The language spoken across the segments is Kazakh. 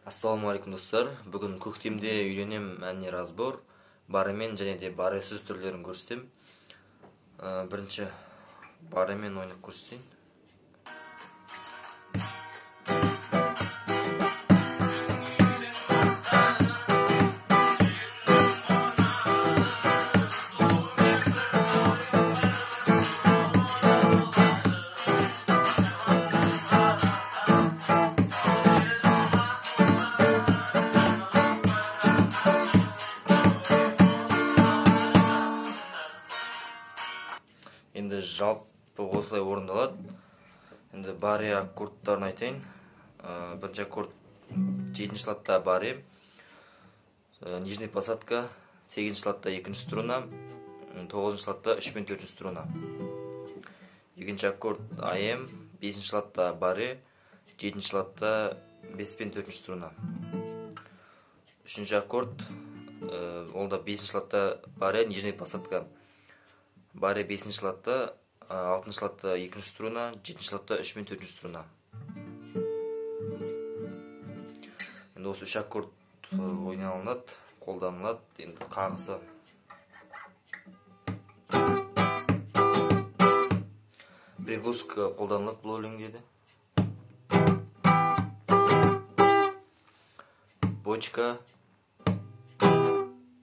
Ассалаумағалейкум достар. Бүгін көктемде үйренем әніне разбор, барымен және де баресіз түрлерін көрсетем. Бірінші барымен ойнап көрсетейін. Енді жалпы осылай орындалады. Енді баре аккордтарын айтайын. Бірінші аккорд 7-ші латта баре, нижний посадка 8-ші латта 2-ші струна, 9-ші латта 3 пен 4-ші струна. Екінші аккорд АМ 5-ші латта баре, 7-ші латта 5 пен 4-ші струна. Үшінші аккорд ол да 5-ші латта баре, нижний посадка. Баре 5-ші латта, 6-ші латта 2-ші струна, 7-ші латта 3 пен 4-ші струна. Енді осы үш аккорд ойналынады, қолданылады. Енді қағысы. Приглушка қолданылады бұл өлеңдерде. Бочка,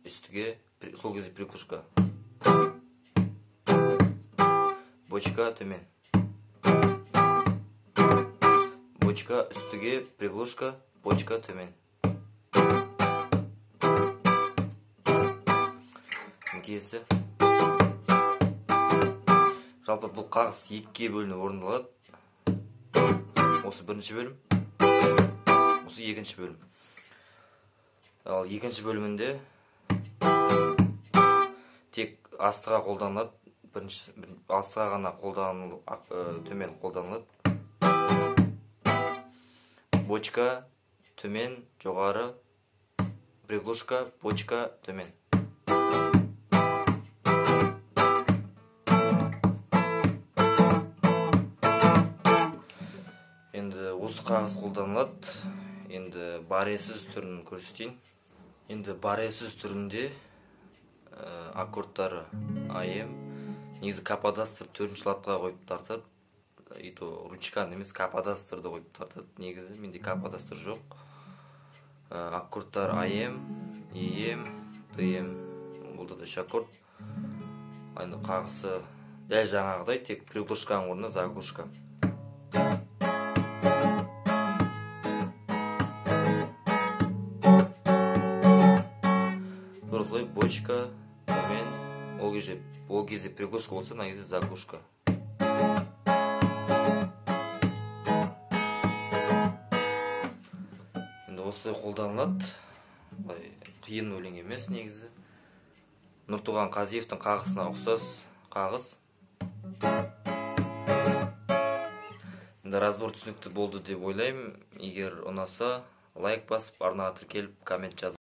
үстіге, сол кезде приглушка. Бочка төмен. Бочка үстіге, приглушка, бочка төмен. Кесі. Жалпы бұл қағыс екіге бөлініп орындалады. Осы бірінші бөлім, осы екінші бөлім. Ал екінші бөлімінде тек астыға қолданылады. Астыға ғана төмен қолданылады. Бочка төмен, жоғары, приглушка, бочка төмен. Енді осы қағыс қолданылады. Енді баресіз түрін көрсетейін. Енді баресіз түрінде аккордтары АМ, негізі каподастр 4-ші латқа қойып тартады. Ито ручканы емес, каподастрды қойып тартады. Негізі менде каподастр жоқ. Аккордтар АМ, ЕМ, ТМ. Бұл да үш аккорд. Енді қағысы дәл жаңағыдай, тек приглушканың орнына заглушка. Осылай бочка төмен, ол кезде приглушка болса, мына кезде заглушка. Енді осылай қолданылады. Қиын өлең емес негізі. Нұртуған Қазиевтің қағысына ұқсас қағыс. Енді разбор түсінікті болды деп ойлаймын. Егер ұнаса, лайк басып, арнаға тіркеліп, коммент жазып